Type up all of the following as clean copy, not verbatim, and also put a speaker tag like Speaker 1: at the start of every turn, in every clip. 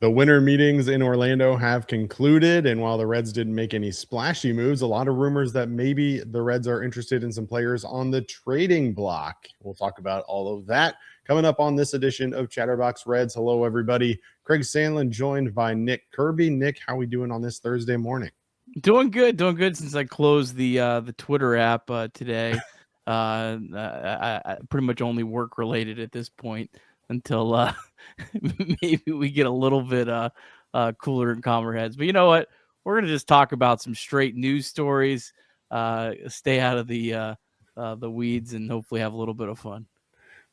Speaker 1: The winter meetings in Orlando have concluded, and while the Reds didn't make any splashy moves, a lot of rumors that maybe the Reds are interested in some players on the trading block. We'll talk about all of that coming up on this edition of Chatterbox Reds. Hello, everybody. Craig Sandlin joined by Nick Kirby. Nick, how are we doing on this Thursday morning?
Speaker 2: Doing good since I closed the Twitter app today. I pretty much only work related at this point until maybe we get a little bit cooler and calmer heads. But you know what? We're gonna just talk about some straight news stories. Stay out of the weeds and hopefully have a little bit of fun.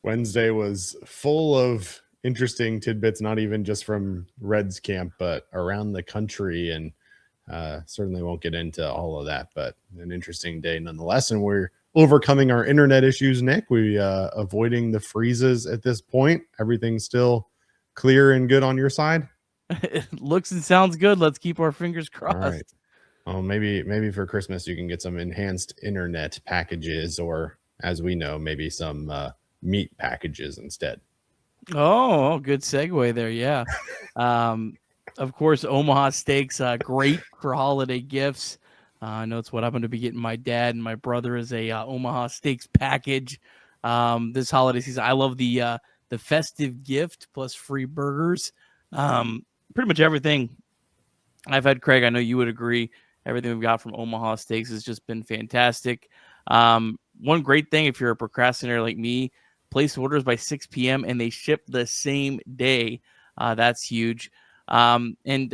Speaker 1: Wednesday was full of interesting tidbits, not even just from Reds camp, but around the country. And certainly won't get into all of that, but an interesting day nonetheless. And we're overcoming our internet issues, Nick. We avoiding the freezes at this point. Everything's still clear and good on your side.
Speaker 2: It looks and sounds good. Let's keep our fingers crossed.
Speaker 1: All right. Well, maybe for Christmas you can get some enhanced internet packages, or as we know, maybe some meat packages instead.
Speaker 2: Oh, good segue there. Yeah. Of course, Omaha Steaks, great for holiday gifts. I know it's what I'm going to be getting my dad and my brother is a Omaha Steaks package this holiday season. I love the festive gift plus free burgers. Pretty much everything I've had, Craig, I know you would agree. Everything we've got from Omaha Steaks has just been fantastic. One great thing, if you're a procrastinator like me, place orders by 6 p.m. and they ship the same day. That's huge. And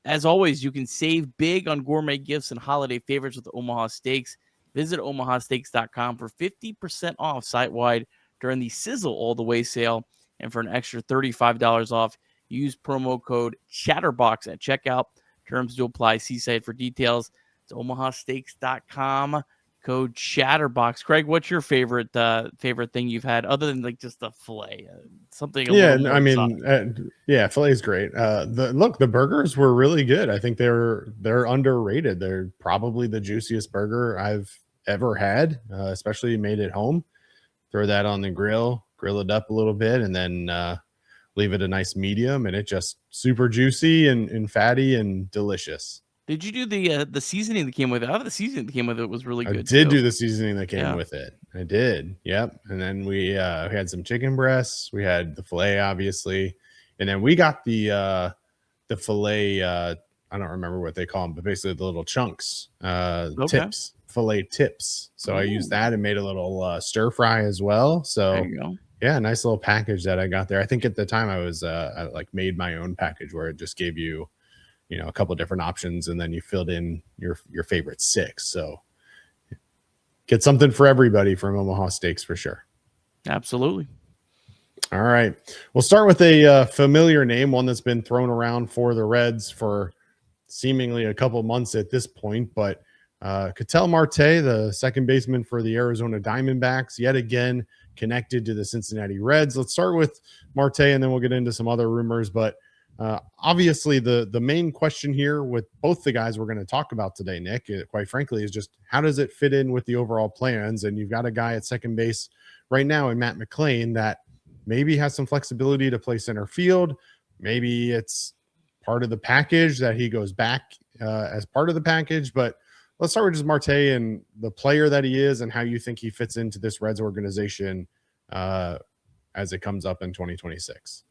Speaker 2: as always, you can save big on gourmet gifts and holiday favorites with Omaha Steaks. Visit omahasteaks.com for 50% off site-wide during the Sizzle All the Way sale. And for an extra $35 off, use promo code Chatterbox at checkout. Terms do apply. See site for details. It's omahasteaks.com. Code Chatterbox. Craig, what's your favorite thing you've had other than like just the fillet? Something.
Speaker 1: I mean, fillet is great. The burgers were really good. I think they're underrated. They're probably the juiciest burger I've ever had, especially made at home. Throw that on the grill it up a little bit, and then leave it a nice medium, and it just super juicy and fatty and delicious.
Speaker 2: Did you do the seasoning that came with it? I thought the seasoning that came with it was really good.
Speaker 1: I did do the seasoning that came with it. I did. Yep. And then we had some chicken breasts. We had the filet, obviously. And then we got the filet. I don't remember what they call them, but basically the little chunks, tips, filet tips. So I used that and made a little stir fry as well. So
Speaker 2: there you go.
Speaker 1: Yeah, nice little package that I got there. I think at the time I was I like made my own package where it just gave you, a couple of different options, and then you filled in your favorite 6. So get something for everybody from Omaha Steaks for sure.
Speaker 2: Absolutely.
Speaker 1: All right. We'll start with a familiar name, one that's been thrown around for the Reds for seemingly a couple months at this point, but Ketel Marte, the second baseman for the Arizona Diamondbacks, yet again connected to the Cincinnati Reds. Let's start with Marte, and then we'll get into some other rumors, but obviously, the main question here with both the guys we're going to talk about today, Nick, quite frankly, is just how does it fit in with the overall plans? And you've got a guy at second base right now in Matt McLain that maybe has some flexibility to play center field. Maybe it's part of the package that he goes back as part of the package. But let's start with just Marte and the player that he is and how you think he fits into this Reds organization as it comes up in 2026.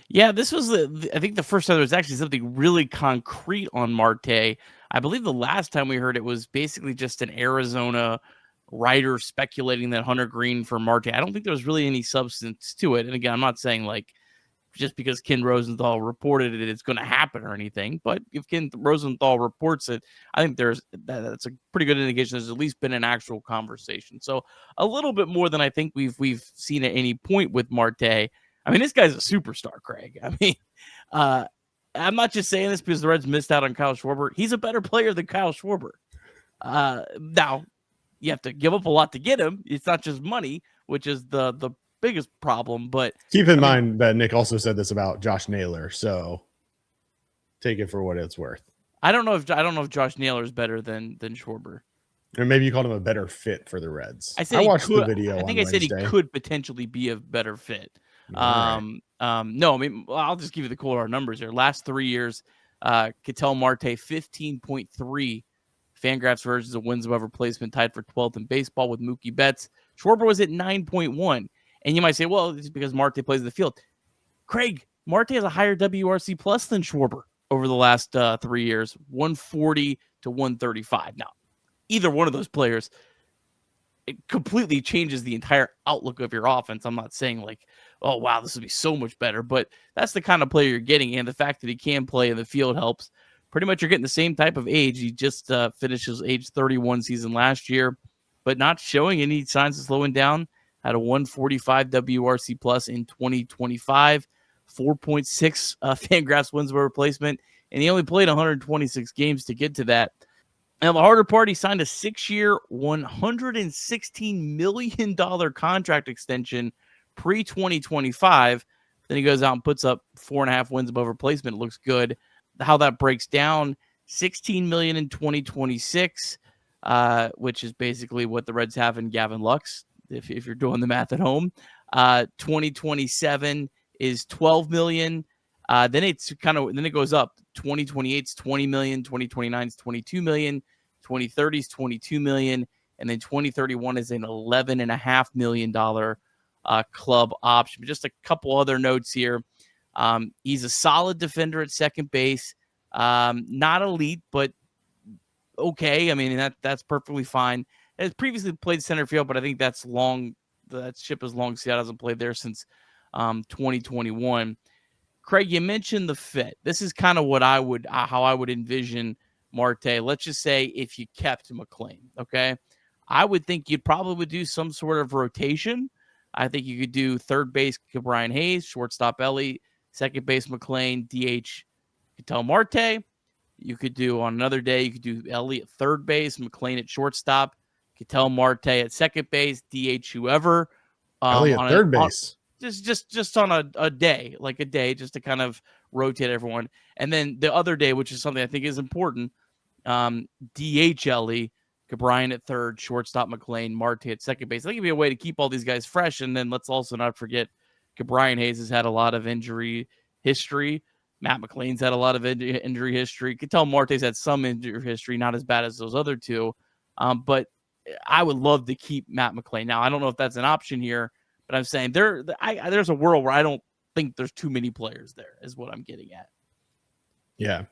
Speaker 2: Yeah, this was I think the first time there was actually something really concrete on Marte. I believe the last time we heard it was basically just an Arizona writer speculating that Hunter Green for Marte. I don't think there was really any substance to it. And again, I'm not saying like just because Ken Rosenthal reported it, it's going to happen or anything. But if Ken Rosenthal reports it, I think that's a pretty good indication there's at least been an actual conversation. So a little bit more than I think we've seen at any point with Marte. I mean, this guy's a superstar, Craig. I mean, I'm not just saying this because the Reds missed out on Kyle Schwarber. He's a better player than Kyle Schwarber. Now, you have to give up a lot to get him. It's not just money, which is the biggest problem. But
Speaker 1: keep in mind that Nick also said this about Josh Naylor, so take it for what it's worth.
Speaker 2: I don't know if Josh Naylor is better than Schwarber.
Speaker 1: Or maybe you called him a better fit for the Reds.
Speaker 2: I
Speaker 1: watched the video.
Speaker 2: I think I said he could potentially be a better fit. No, I mean, I'll just give you the cold hard numbers here. Last 3 years, Ketel Marte 15.3 Fangraphs versions of wins above replacement, tied for 12th in baseball with Mookie Betts. Schwarber was at 9.1. And you might say, well, it's because Marte plays in the field. Craig, Marte has a higher WRC plus than Schwarber over the last 3 years, 140 to 135. Now, either one of those players, it completely changes the entire outlook of your offense. I'm not saying like, oh, wow, this would be so much better, but that's the kind of player you're getting. And the fact that he can play in the field helps. Pretty much you're getting the same type of age. He just finished his age 31 season last year, but not showing any signs of slowing down. Had a 145 WRC plus in 2025, 4.6 Fangraphs wins per replacement, and he only played 126 games to get to that. Now, the harder part, he signed a 6-year, $116 million contract extension pre-2025. Then he goes out and puts up 4.5 wins above replacement. It looks good. How that breaks down, $16 million in 2026, which is basically what the Reds have in Gavin Lux, if you're doing the math at home. 2027 is $12 million. Then it goes up. 2028 is $20 million, 2029 is $22 million, 2030 is $22 million, and then 2031 is an $11.5 million club option. But just a couple other notes here. He's a solid defender at second base. Not elite, but okay. I mean, that's perfectly fine. Has previously played center field, but I think that's long. That ship is long. Seattle hasn't played there since 2021. Craig, you mentioned the fit. This is kind of what how I would envision Marte. Let's just say if you kept McLean, okay? I would think you'd probably do some sort of rotation. I think you could do third base Brian Hayes, shortstop Ellie, second base McLean, DH Ketel Marte. You could do on another day, you could do Ellie at third base, McLean at shortstop, Ketel Marte at second base, DH whoever.
Speaker 1: Ellie at third base.
Speaker 2: Just on a day, just to kind of rotate everyone. And then the other day, which is something I think is important, DH Ellie, Brian at third, shortstop McLean, Marte at second base. I think it'd be a way to keep all these guys fresh. And then let's also not forget Brian Hayes has had a lot of injury history. Matt McLean's had a lot of injury history. Ketel Marte's had some injury history, not as bad as those other two. But I would love to keep Matt McLean. Now, I don't know if that's an option here, but I'm saying there's a world where I don't think there's too many players there, is what I'm getting at.
Speaker 1: Yeah.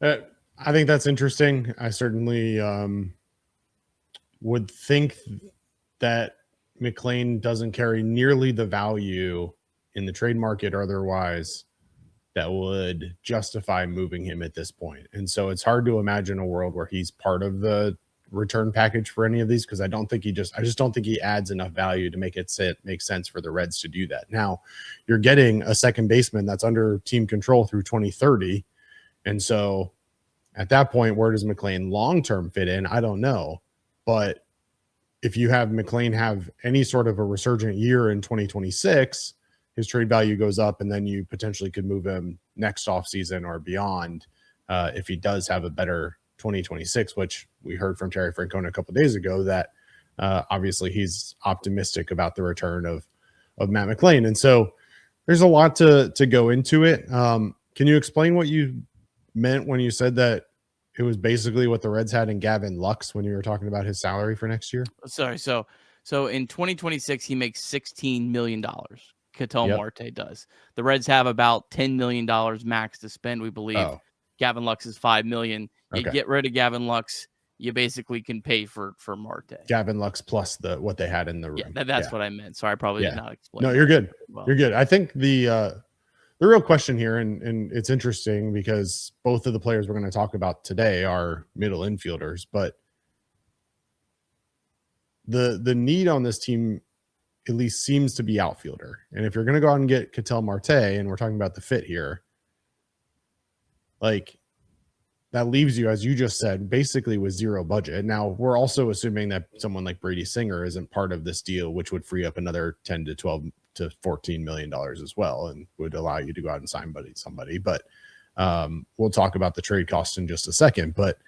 Speaker 1: I think that's interesting. I certainly would think that McLean doesn't carry nearly the value in the trade market or otherwise that would justify moving him at this point. And so it's hard to imagine a world where he's part of the return package for any of these, because I just don't think he adds enough value to make sense for the Reds to do that. Now, you're getting a second baseman that's under team control through 2030. And so at that point, where does McLean long-term fit in? I don't know. But if you have McLean have any sort of a resurgent year in 2026, his trade value goes up, and then you potentially could move him next offseason or beyond if he does have a better 2026, which we heard from Terry Francona a couple of days ago that obviously he's optimistic about the return of Matt McLean. And so there's a lot to go into it. Can you explain what you meant when you said that it was basically what the Reds had in Gavin Lux when you were talking about his salary for next year?
Speaker 2: Sorry. So in 2026, he makes $16 million. Ketel Marte does. The Reds have about $10 million max to spend, we believe.
Speaker 1: Oh.
Speaker 2: Gavin Lux is $5 million. You get rid of Gavin Lux, you basically can pay for Marte.
Speaker 1: Gavin Lux plus what they had in the room.
Speaker 2: Yeah, that's what I meant. So I probably did not explain.
Speaker 1: No, you're good. Well. You're good. I think the real question here, and it's interesting because both of the players we're going to talk about today are middle infielders, but the need on this team at least seems to be outfielder. And if you're going to go out and get Ketel Marte, and we're talking about the fit here, like that leaves you, as you just said, basically with zero budget. Now, we're also assuming that someone like Brady Singer isn't part of this deal, which would free up another 10 to 12 to $14 million as well, and would allow you to go out and sign somebody. But we'll talk about the trade cost in just a second. But,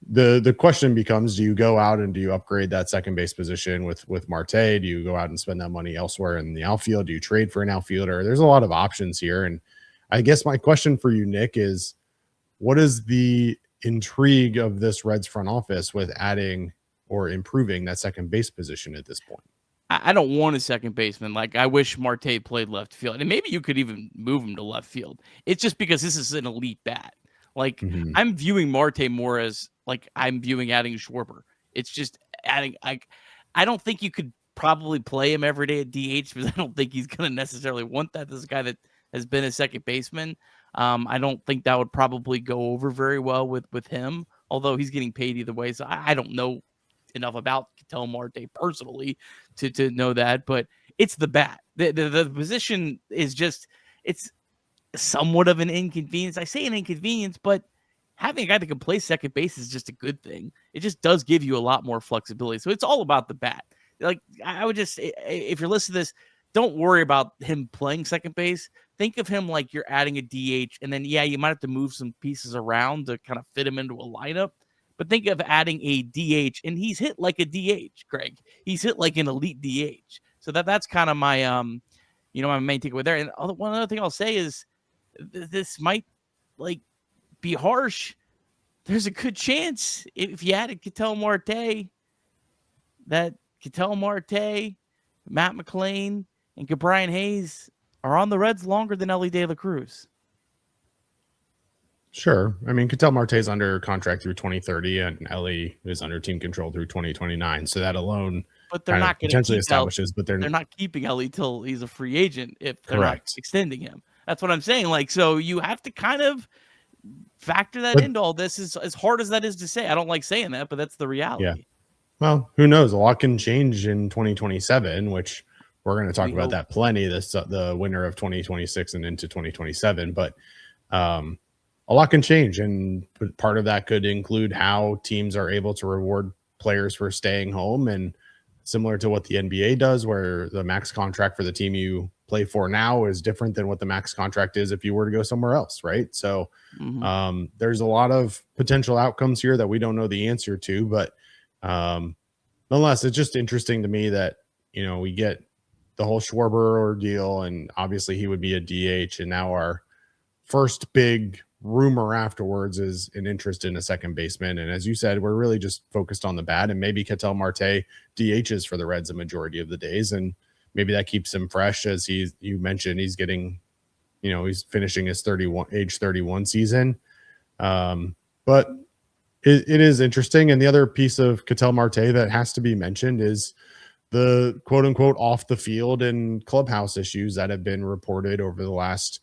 Speaker 1: the question becomes, do you go out and do you upgrade that second base position with Marte? Do you go out and spend that money elsewhere in the outfield? Do you trade for an outfielder? There's a lot of options here. And I guess my question for you, Nick, is what is the intrigue of this Reds front office with adding or improving that second base position at this point?
Speaker 2: I don't want a second baseman. Like, I wish Marte played left field, and maybe you could even move him to left field. It's just because this is an elite bat. Like, I'm viewing Marte more as like I'm viewing adding Schwarber. It's just adding. I don't think you could probably play him every day at DH because I don't think he's going to necessarily want that. This is a guy that has been a second baseman. I don't think that would probably go over very well with him, although he's getting paid either way. So I don't know enough about Ketel Marte personally to know that, but it's the bat. The position is just, it's somewhat of an inconvenience. I say an inconvenience, but having a guy that can play second base is just a good thing. It just does give you a lot more flexibility. So it's all about the bat. Like, I would just, if you're listening to this, don't worry about him playing second base. Think of him like you're adding a DH, and then, yeah, you might have to move some pieces around to kind of fit him into a lineup. But think of adding a DH, and he's hit like a DH, Craig. He's hit like an elite DH. So that's kind of my, my main takeaway there. And one other thing I'll say is this might be harsh. There's a good chance if you added Ketel Marte that Ketel Marte, Matt McLain, and Brian Hayes are on the Reds longer than Elly De La Cruz.
Speaker 1: Sure. I mean, Ketel Marte is under contract through 2030, and Elly is under team control through 2029. So that alone,
Speaker 2: but they're not
Speaker 1: potentially establishes. But they're
Speaker 2: not keeping Elly till he's a free agent if they're not extending him. That's what I'm saying. Like, so you have to kind of factor that into all this. As hard as that is to say, I don't like saying that, but that's the reality.
Speaker 1: Yeah. Well, who knows? A lot can change in 2027, which we're going to talk about that plenty. The winter of 2026 and into 2027, but a lot can change, and part of that could include how teams are able to reward players for staying home, and similar to what the NBA does, where the max contract for the team you play for now is different than what the max contract is if you were to go somewhere else, right? So there's a lot of potential outcomes here that we don't know the answer to, but nonetheless, it's just interesting to me that, we get the whole Schwarber ordeal, and obviously he would be a DH, and now our first big rumor afterwards is an interest in a second baseman. And as you said, we're really just focused on the bat, and maybe Ketel Marte DHs for the Reds a majority of the days. And maybe that keeps him fresh, as you mentioned, he's getting, he's finishing his age 31 season. But it is interesting. And the other piece of Ketel Marte that has to be mentioned is the quote unquote off the field and clubhouse issues that have been reported over the last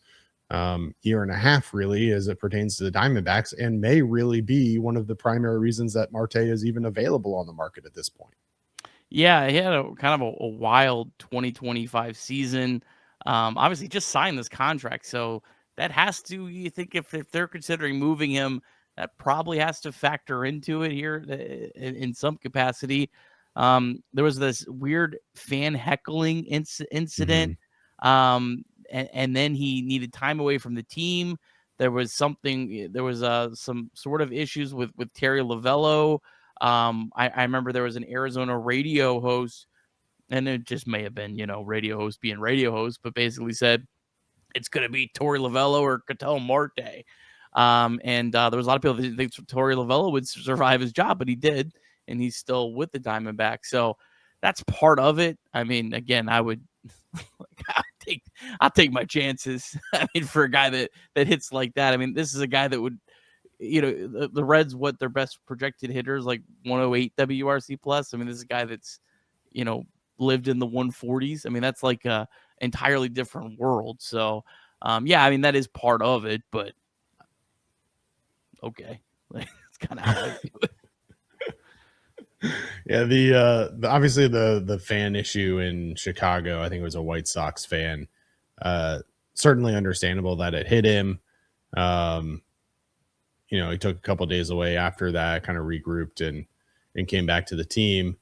Speaker 1: year and a half, really, as it pertains to the Diamondbacks, and may really be one of the primary reasons that Marte is even available on the market at this point.
Speaker 2: Yeah, he had a kind of a wild 2025 season. Obviously just signed this contract, so that has to, you think, if they're considering moving him, that probably has to factor into it here in some capacity. There was this weird fan heckling incident. And then he needed time away from the team. There was some sort of issues with Terry Lavello. I remember there was an Arizona radio host, and it just may have been, radio host being radio host, but basically said it's going to be Torey Lavello or Ketel Marte. And there was a lot of people that think Torey Lavello would survive his job, but he did, and he's still with the Diamondbacks. So that's part of it. I mean, again, I would I'll take my chances. I mean, for a guy that hits like that, I mean, this is a guy that would, the Reds, what their best projected hitters, like 108 WRC plus. I mean, this is a guy that's, lived in the 140s. I mean, that's like a entirely different world. So, yeah, I mean, that is part of it, but okay. Like, it's kind of how I do it.
Speaker 1: Yeah, the obviously the fan issue in Chicago, I think it was a White Sox fan. Certainly understandable that it hit him. He took a couple of days away after that, kind of regrouped and came back to the team.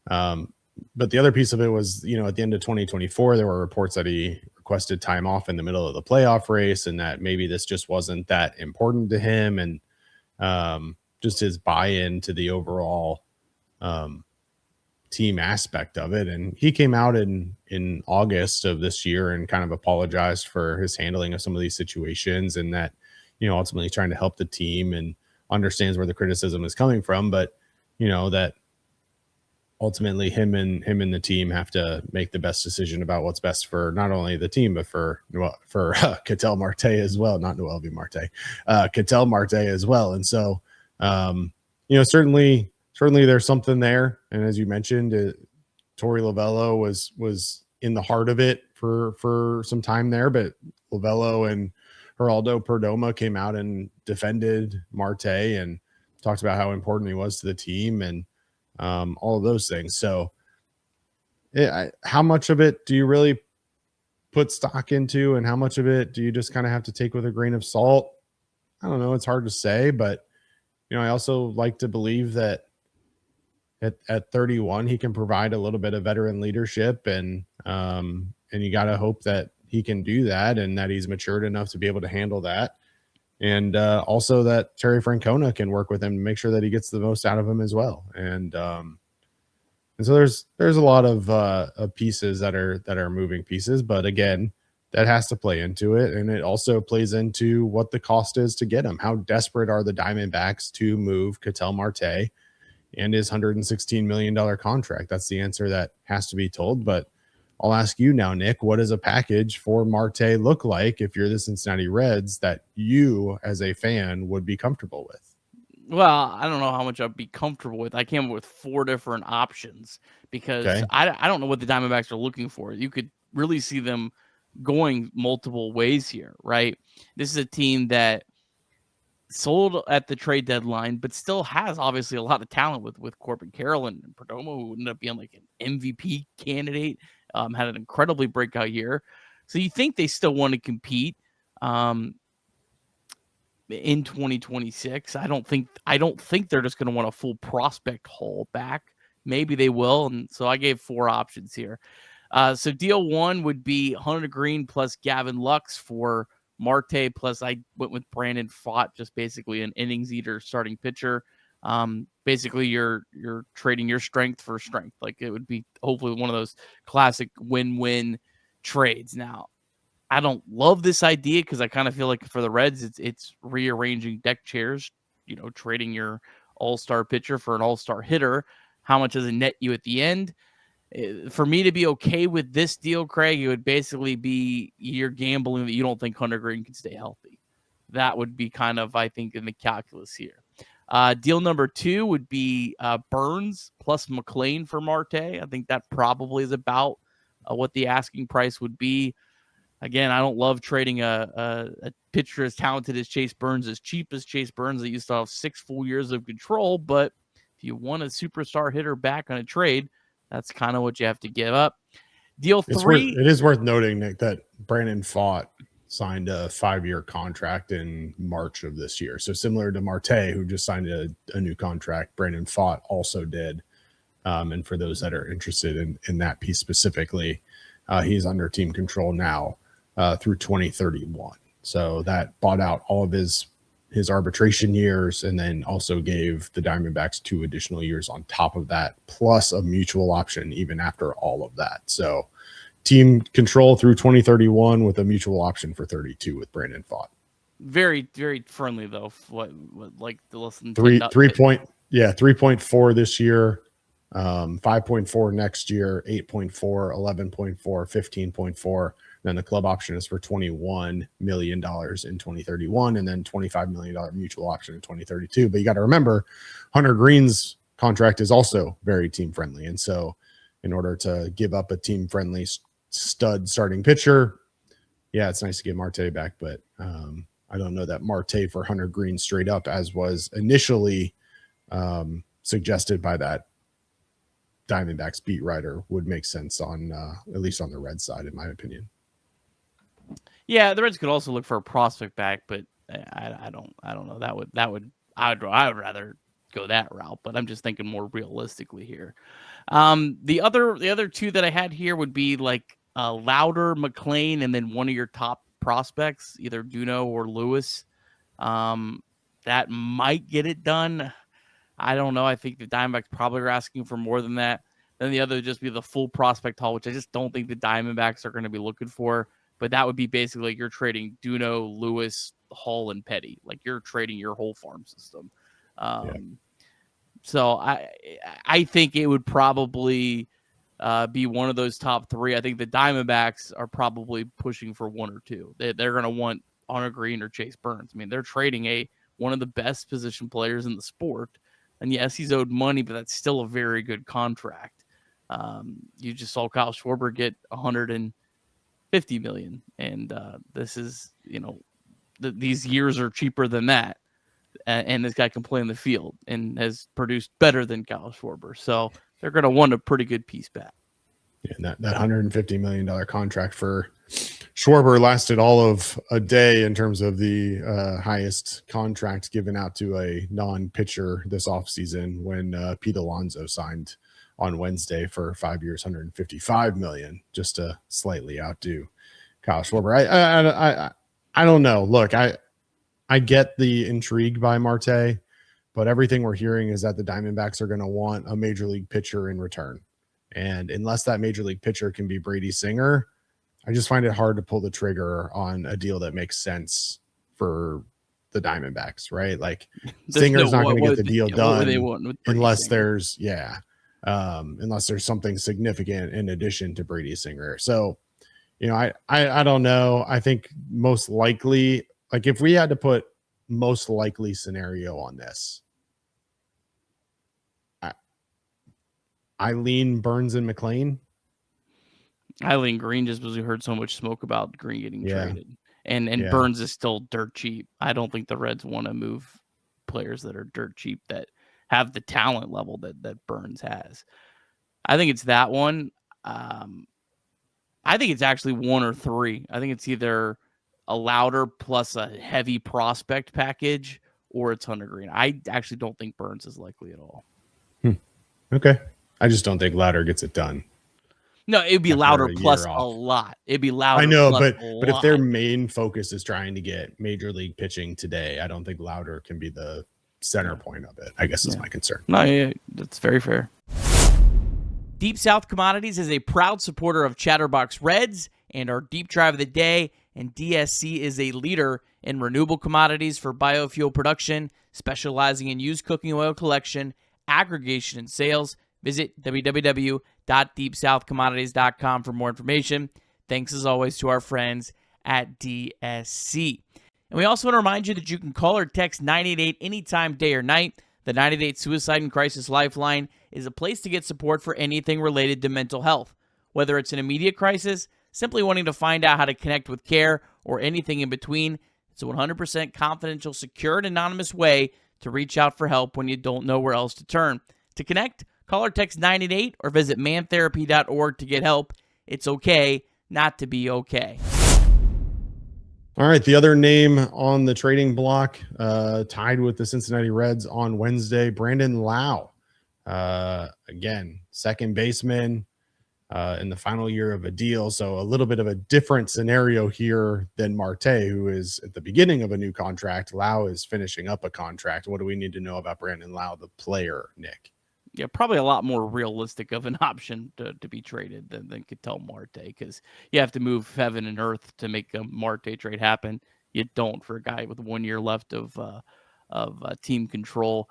Speaker 1: But the other piece of it was, at the end of 2024, there were reports that he requested time off in the middle of the playoff race, and that maybe this just wasn't that important to him. And just his buy-in to the overall team aspect of it. And he came out in August of this year and kind of apologized for his handling of some of these situations, and that, ultimately trying to help the team and understands where the criticism is coming from. But, that ultimately him and the team have to make the best decision about what's best for not only the team, but for Ketel Marte as well, not Noelvi Marte, Ketel Marte as well. And so, certainly there's something there. And as you mentioned, Torey Lovello was in the heart of it for some time there, but Lovello and Geraldo Perdomo came out and defended Marte and talked about how important he was to the team and all of those things. So how much of it do you really put stock into, and how much of it do you just kind of have to take with a grain of salt? I don't know. It's hard to say, but I also like to believe that at 31, he can provide a little bit of veteran leadership, and you got to hope that he can do that and that he's matured enough to be able to handle that. And also that Terry Francona can work with him to make sure that he gets the most out of him as well. And so there's a lot of pieces that are moving pieces, but again, that has to play into it. And it also plays into what the cost is to get him. How desperate are the Diamondbacks to move Ketel Marte and his $116 million contract? That's the answer that has to be told. But I'll ask you now, Nick, what does a package for Marte look like if you're the Cincinnati Reds that you as a fan would be comfortable with?
Speaker 2: Well, I don't know how much I'd be comfortable with. I came up with 4 different options because I don't know what the Diamondbacks are looking for. You could really see them going multiple ways here, right? This is a team that sold at the trade deadline, but still has obviously a lot of talent with Corbin Carroll and Perdomo, who ended up being like an MVP candidate, had an incredibly breakout year. So you think they still want to compete in 2026. I don't think they're just going to want a full prospect haul back. Maybe they will. And so I gave 4 options here. So deal 1 would be Hunter Green plus Gavin Lux for Marte, plus I went with Brandon Pfaadt, just basically an innings eater starting pitcher. Basically you're trading your strength for strength. Like it would be hopefully one of those classic win-win trades. Now, I don't love this idea because I kind of feel like for the Reds, it's rearranging deck chairs, trading your all-star pitcher for an all-star hitter. How much does it net you at the end? For me to be okay with this deal, Craig, it would basically be you're gambling that you don't think Hunter Green can stay healthy. That would be kind of, I think, in the calculus here. Deal number 2 would be Burns plus McLean for Marte. I think that probably is about what the asking price would be. Again, I don't love trading a pitcher as talented as Chase Burns, as cheap as Chase Burns, that used to have 6 full years of control. But if you want a superstar hitter back on a trade, that's kind of what you have to give up. Deal 3.
Speaker 1: It is worth noting, Nick, that Brandon Pfaadt signed a 5-year contract in March of this year. So similar to Marte, who just signed a new contract, Brandon Pfaadt also did. And for those that are interested in that piece specifically, he's under team control now through 2031. So that bought out all of his arbitration years, and then also gave the Diamondbacks 2 additional years on top of that, plus a mutual option even after all of that. So team control through 2031 with a mutual option for 32 with Brandon Pfaadt.
Speaker 2: Very, very friendly though. What like the less than
Speaker 1: 3.4 this year, 5.4 next year, 8.4, 11.4, 15.4. Then the club option is for $21 million in 2031, and then $25 million mutual option in 2032. But you got to remember, Hunter Green's contract is also very team friendly. And so in order to give up a team friendly stud starting pitcher, yeah, it's nice to get Marte back, but I don't know that Marte for Hunter Green straight up, as was initially suggested by that Diamondbacks beat writer, would make sense on at least on the Red side, in my opinion.
Speaker 2: Yeah, the Reds could also look for a prospect back, but I don't know. I would rather go that route, but I'm just thinking more realistically here. The other 2 that I had here would be like Louder, McLean, and then one of your top prospects, either Duno or Lewis. that might get it done. I don't know. I think the Diamondbacks probably are asking for more than that. Then the other would just be the full prospect haul, which I just don't think the Diamondbacks are going to be looking for. But that would be basically like you're trading Duno, Lewis, Hall, and Petty. Like you're trading your whole farm system. So I think it would probably be one of those top three. I think the Diamondbacks are probably pushing for one or two. They're going to want Hunter Green or Chase Burns. I mean, they're trading one of the best position players in the sport. And yes, he's owed money, but that's still a very good contract. You just saw Kyle Schwarber get $150 million, and this is, these years are cheaper than that. And this guy can play in the field and has produced better than Kyle Schwarber. So they're going to want a pretty good piece back.
Speaker 1: Yeah, and that $150 million contract for Schwarber lasted all of a day in terms of the highest contract given out to a non-pitcher this offseason when Pete Alonso signed on Wednesday for 5 years, $155 million, just to slightly outdo Kyle Schwarber. I don't know. Look, I get the intrigue by Marte, but everything we're hearing is that the Diamondbacks are going to want a major league pitcher in return. And unless that major league pitcher can be Brady Singer, I just find it hard to pull the trigger on a deal that makes sense for the Diamondbacks, right? Like Singer's not going to get the deal done unless there's, unless there's something significant in addition to Brady Singer. So, I don't know. I think most likely, like if we had to put most likely scenario on this, I lean Burns and McLean.
Speaker 2: I lean Green just because we heard so much smoke about Green getting traded. And Burns is still dirt cheap. I don't think the Reds want to move players that are dirt cheap that have the talent level that Burns has. I think it's that one. I think it's actually one or three. I think it's either a Louder plus a heavy prospect package or it's Hunter Green. I actually don't think Burns is likely at all.
Speaker 1: Okay. I just don't think Louder gets it done.
Speaker 2: No, it'd be Louder plus a lot. It'd be Louder.
Speaker 1: I know, but if their main focus is trying to get major league pitching today, I don't think Louder can be the center point of it. I guess is my concern.
Speaker 2: No, that's very fair. Deep South Commodities is a proud supporter of Chatterbox Reds and our deep drive of the day. And DSC is a leader in renewable commodities for biofuel production, specializing in used cooking oil collection, aggregation, and sales. Visit www.deepsouthcommodities.com for more information. Thanks as always to our friends at DSC. And we also want to remind you that you can call or text 988 anytime, day or night. The 988 Suicide and Crisis Lifeline is a place to get support for anything related to mental health. Whether it's an immediate crisis, simply wanting to find out how to connect with care, or anything in between, it's a 100% confidential, secure, and anonymous way to reach out for help when you don't know where else to turn. To connect, call or text 988 or visit mantherapy.org to get help. It's okay not to be okay.
Speaker 1: All right, the other name on the trading block, tied with the Cincinnati Reds on Wednesday, Brandon Lowe. Again, second baseman in the final year of a deal. So a little bit of a different scenario here than Marte, who is at the beginning of a new contract. Lowe is finishing up a contract. What do we need to know about Brandon Lowe, the player, Nick?
Speaker 2: Yeah, probably a lot more realistic of an option to be traded than Ketel Marte, because you have to move heaven and earth to make a Marte trade happen. You don't for a guy with 1 year left of team control.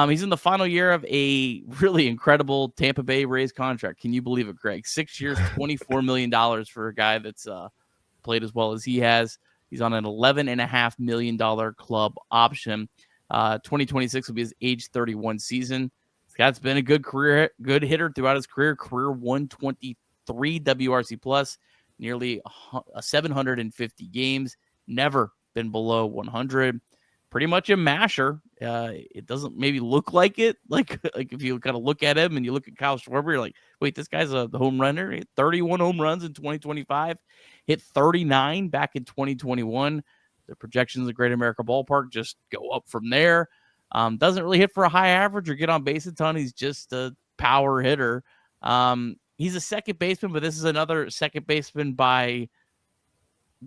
Speaker 2: He's in the final year of a really incredible Tampa Bay Rays contract. Can you believe it, Greg? 6 years, $24 million for a guy that's played as well as he has. He's on an $11.5 million club option. 2026 will be his age 31 season. This guy's been a good hitter throughout his career. Career 123 WRC plus, nearly 750 games. Never been below 100. Pretty much a masher. It doesn't maybe look like it. Like if you kind of look at him and you look at Kyle Schwarber, you're like, wait, this guy's the home runner. He hit 31 home runs in 2025. Hit 39 back in 2021. The projections of the Great America Ballpark just go up from there. Doesn't really hit for a high average or get on base a ton. He's just a power hitter. He's a second baseman, but this is another second baseman by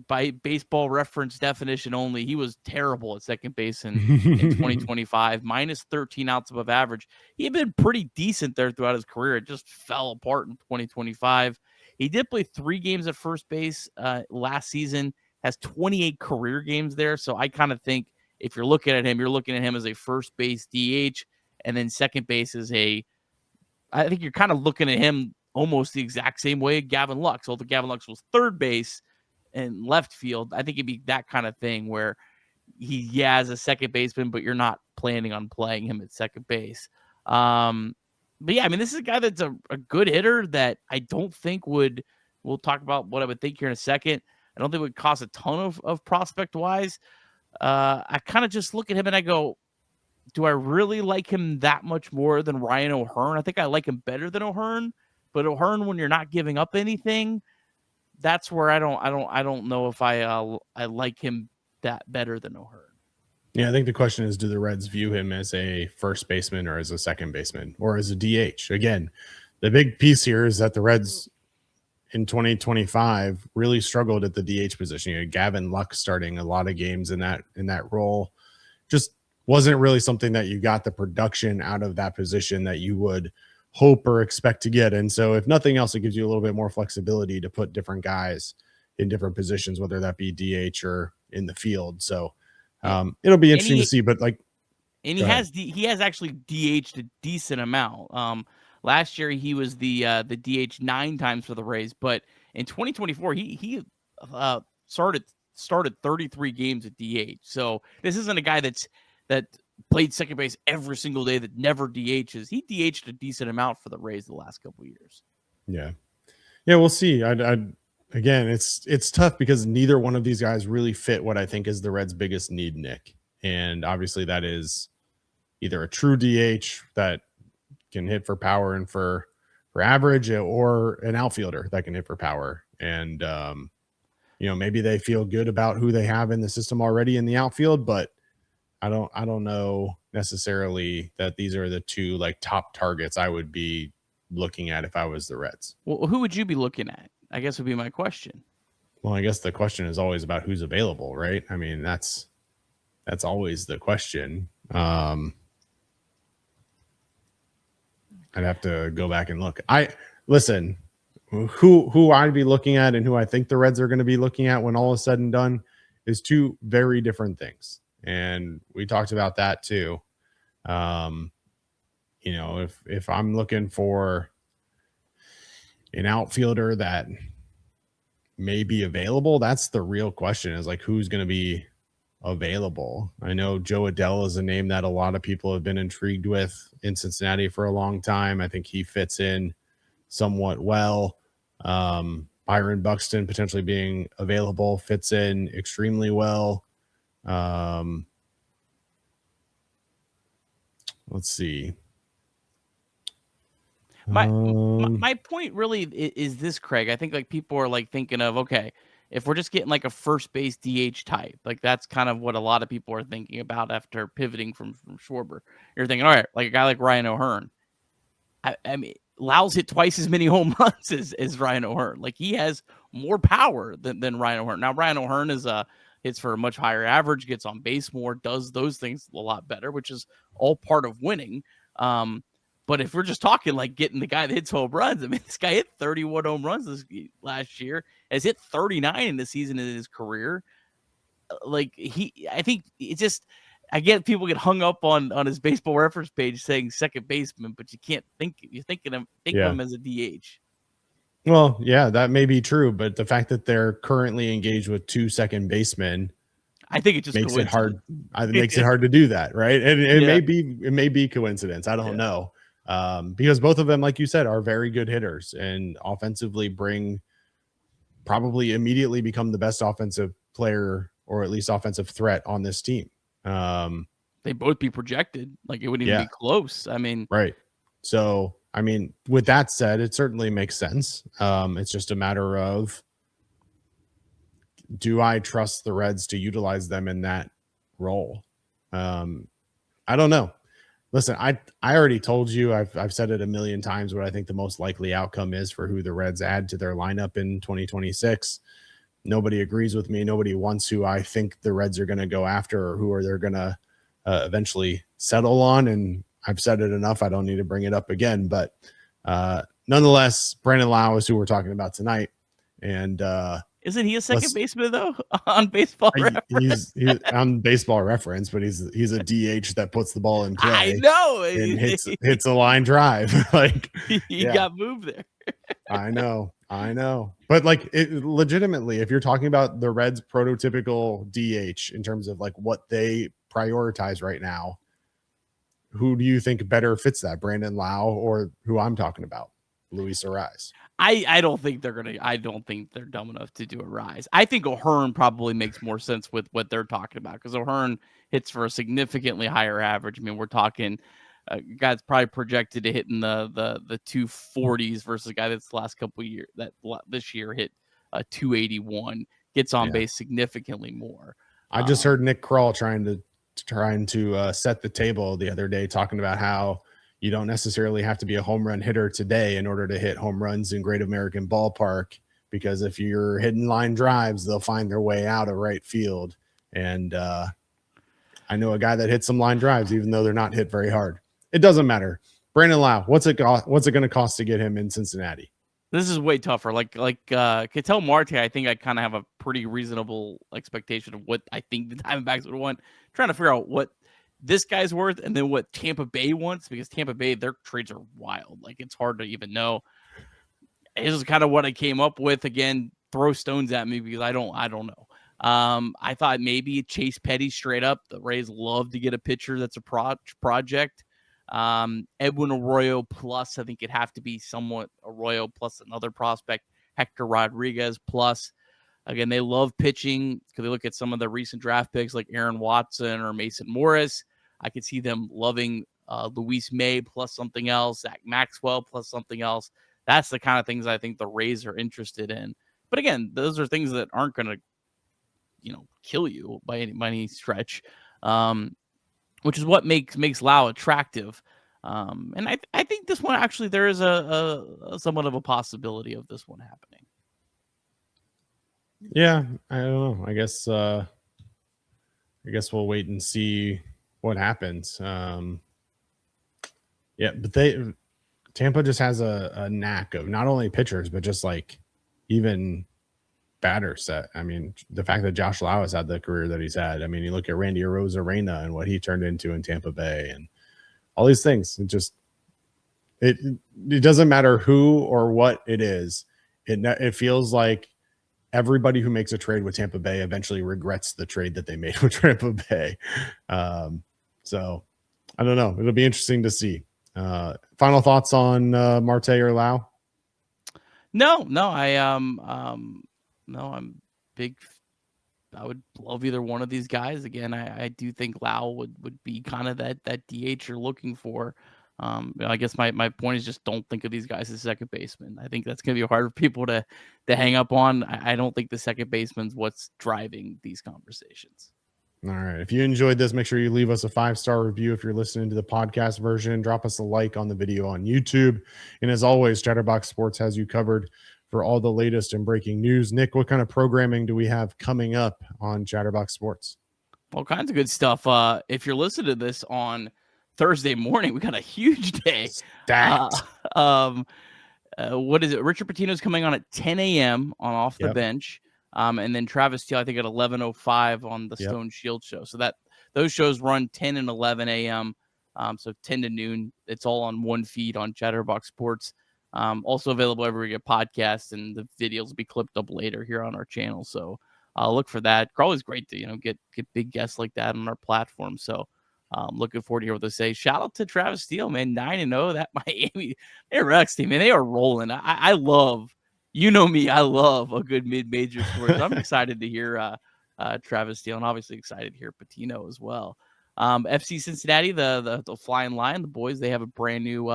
Speaker 2: by baseball reference definition only, he was terrible at second base in 2025, minus 13 outs above average. He had been pretty decent there throughout his career. It just fell apart in 2025. He did play 3 games at first base last season, has 28 career games there. So I kind of think if you're looking at him, you're looking at him as a first base DH, and then second base is I think you're kind of looking at him almost the exact same way Gavin Lux. Although Gavin Lux was third base and left field, I think it'd be that kind of thing where he as a second baseman, but you're not planning on playing him at second base. But yeah, I mean, this is a guy that's a good hitter that I don't think we'll talk about what I would think here in a second. I don't think it would cost a ton of prospect wise. I kind of just look at him and I go, do I really like him that much more than Ryan O'Hearn? I think I like him better than O'Hearn, but O'Hearn, when you're not giving up anything, that's where I don't know if I like him that better than O'Hearn.
Speaker 1: Yeah, I think the question is, do the Reds view him as a first baseman or as a second baseman or as a DH? Again, the big piece here is that the Reds in 2025 really struggled at the DH position. You had Gavin Lux starting a lot of games in that role. Just wasn't really something that you got the production out of that position that you would hope or expect to get. And so if nothing else, it gives you a little bit more flexibility to put different guys in different positions, whether that be DH or in the field. So it'll be interesting to see, but
Speaker 2: he has actually DH'd a decent amount. Last year he was the DH 9 times for the Rays, but in 2024 he started 33 games at DH. So this isn't a guy that played second base every single day, that never DHs. He DH'd a decent amount for the Rays the last couple of years.
Speaker 1: Yeah, we'll see. Again, it's tough because neither one of these guys really fit what I think is the Reds' biggest need, Nick. And obviously that is either a true DH that can hit for power and for average, or an outfielder that can hit for power. And maybe they feel good about who they have in the system already in the outfield, but I don't know necessarily that these are the two top targets I would be looking at if I was the Reds.
Speaker 2: Well, who would you be looking at? I guess would be my question.
Speaker 1: Well, I guess the question is always about who's available, right? I mean, that's always the question. I'd have to go back and look. Listen, who I'd be looking at and who I think the Reds are going to be looking at when all is said and done is two very different things. And we talked about that too. If I'm looking for an outfielder that may be available, that's the real question, is who's going to be available. I know Joe Adell is a name that a lot of people have been intrigued with in Cincinnati for a long time. I think he fits in somewhat well. Byron Buxton potentially being available fits in extremely well. Let's see.
Speaker 2: My point really is this, Craig. I think people are thinking of, okay, if we're just getting a first base DH type, that's kind of what a lot of people are thinking about after pivoting from Schwarber. You're thinking, all right, a guy like Ryan O'Hearn. I mean, Lau's hit twice as many home runs as Ryan O'Hearn. He has more power than Ryan O'Hearn. Now, Ryan O'Hearn hits for a much higher average, gets on base more, does those things a lot better, which is all part of winning. But if we're just talking getting the guy that hits home runs, I mean, this guy hit 31 home runs last year, has hit 39 in the season in his career. I think it's just, again, people get hung up on his baseball reference page saying second baseman, but you can't think of him as a DH.
Speaker 1: Well, yeah, that may be true, but the fact that they're currently engaged with 2 second basemen,
Speaker 2: I think it just
Speaker 1: makes it hard. It makes it hard to do that, right? And it may be coincidence. I don't know. Because both of them, like you said, are very good hitters and offensively probably immediately become the best offensive player, or at least offensive threat on this team.
Speaker 2: They both be projected. It wouldn't even be close. I mean,
Speaker 1: right. So, I mean, with that said, it certainly makes sense. It's just a matter of, do I trust the Reds to utilize them in that role? I don't know. Listen, I already told you, I've said it a million times, what I think the most likely outcome is for who the Reds add to their lineup in 2026. nobody agrees with me. Nobody wants who I think the Reds are going to go after or who are they're going to eventually settle on. And I've said it enough. I don't need to bring it up again. But nonetheless, Brandon Lowe is who we're talking about tonight. And
Speaker 2: isn't he a second baseman though on Baseball Reference?
Speaker 1: He's on Baseball Reference, but he's a DH that puts the ball in play.
Speaker 2: I know,
Speaker 1: and hits a line drive. Like
Speaker 2: he got moved there.
Speaker 1: I know. But like legitimately, if you're talking about the Reds' prototypical DH in terms of like what they prioritize right now, who do you think better fits that, Brandon Lowe or who I'm talking about, Luis Arraez?
Speaker 2: I don't think they're dumb enough to do a rise. I think O'Hearn probably makes more sense with what they're talking about because O'Hearn hits for a significantly higher average. I mean, we're talking a guy that's probably projected to hit in the 240s versus a guy that's the last couple of years that this year hit 281, gets on base significantly more.
Speaker 1: I just heard Nick Kroll trying to set the table the other day, talking about how you don't necessarily have to be a home run hitter today in order to hit home runs in Great American Ballpark, because if you're hitting line drives, they'll find their way out of right field. And I know a guy that hits some line drives, even though they're not hit very hard. It doesn't matter. Brandon Lowe, what's it going to cost to get him in Cincinnati?
Speaker 2: This is way tougher. Like Ketel Marte, I think I kind of have a pretty reasonable expectation of what I think the Diamondbacks would want. I'm trying to figure out what this guy's worth and then what Tampa Bay wants, because Tampa Bay, their trades are wild. Like it's hard to even know. This is kind of what I came up with. Again, throw stones at me because I don't know. I thought maybe Chase Petty straight up. The Rays love to get a pitcher that's a project. Edwin Arroyo plus, I think it'd have to be somewhat Arroyo plus another prospect, Hector Rodriguez plus. Again, they love pitching because they look at some of the recent draft picks like Aaron Watson or Mason Morris. I could see them loving Luis May plus something else, Zach Maxwell plus something else. That's the kind of things I think the Rays are interested in. But again, those are things that aren't going to, kill you by any stretch. Which is what makes Lowe attractive. And I think this one actually there is a somewhat of a possibility of this one happening.
Speaker 1: Yeah, I don't know. I guess we'll wait and see what happens. But Tampa just has a knack of not only pitchers but just like even batter set. I mean, the fact that Josh Lowe has had the career that he's had. I mean, you look at Randy Arozarena and what he turned into in Tampa Bay and all these things. It doesn't matter who or what it is. It feels like everybody who makes a trade with Tampa Bay eventually regrets the trade that they made with Tampa Bay. So I don't know. It'll be interesting to see. Final thoughts on Marte or Lowe?
Speaker 2: No, I'm big. I would love either one of these guys. Again, I do think Lowe would be kind of that DH you're looking for. I guess my point is just don't think of these guys as second baseman. I think that's going to be hard for people to hang up on. I don't think the second baseman's what's driving these conversations.
Speaker 1: All right. If you enjoyed this, make sure you leave us a 5-star review if you're listening to the podcast version. Drop us a like on the video on YouTube. And as always, Chatterbox Sports has you covered for all the latest and breaking news. Nick, what kind of programming do we have coming up on Chatterbox Sports?
Speaker 2: All kinds of good stuff. If you're listening to this on Thursday morning, we got a huge day.
Speaker 1: Stacked.
Speaker 2: What is it? Richard Pitino's coming on at 10 a.m. on Off the Bench. And then Travis Steele, I think at 11:05 on the Stone Shield show. So those shows run 10 and 11 a.m. So 10 to noon. It's all on one feed on Chatterbox Sports. Also available everywhere you get podcasts, and the videos will be clipped up later here on our channel. So look for that. Always great to get big guests like that on our platform. So looking forward to hear what they say. Shout out to Travis Steele, man, 9-0. That Miami Rex team, man, they are rolling. I love, me, I love a good mid-major story. So I'm excited to hear Travis Steele, and obviously excited to hear Patino as well. FC Cincinnati, the Flying Lion, the boys, they have a brand new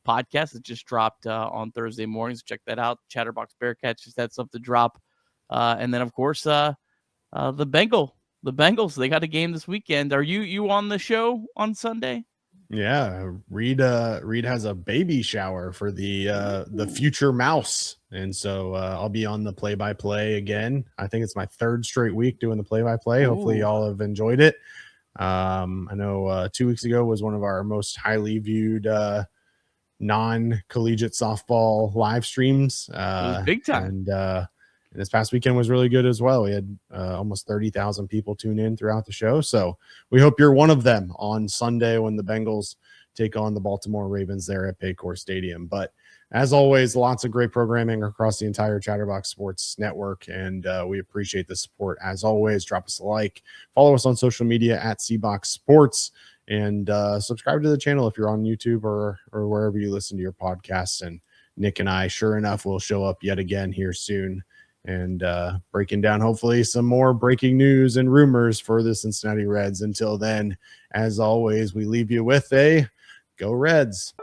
Speaker 2: podcast that just dropped on Thursday mornings. Check that out. Chatterbox Bearcats just had something to drop. And then, of course, the Bengals, they got a game this weekend. Are you on the show on Sunday?
Speaker 1: Yeah, Reed has a baby shower for the future mouse, and so I'll be on the play-by-play again. I think it's my third straight week doing the play-by-play. Hopefully
Speaker 2: Ooh.
Speaker 1: y'all have enjoyed it. I know 2 weeks ago was one of our most highly viewed non-collegiate softball live streams,
Speaker 2: It was big time.
Speaker 1: and this past weekend was really good as well. We had almost 30,000 people tune in throughout the show, so we hope you're one of them on Sunday when the Bengals take on the Baltimore Ravens there at Paycor Stadium. But as always, lots of great programming across the entire Chatterbox Sports Network, and we appreciate the support. As always, drop us a like, follow us on social media at CBox Sports, and subscribe to the channel if you're on YouTube or wherever you listen to your podcasts. And Nick and I, sure enough, will show up yet again here soon and breaking down hopefully some more breaking news and rumors for the Cincinnati Reds. Until then, as always, we leave you with a Go Reds.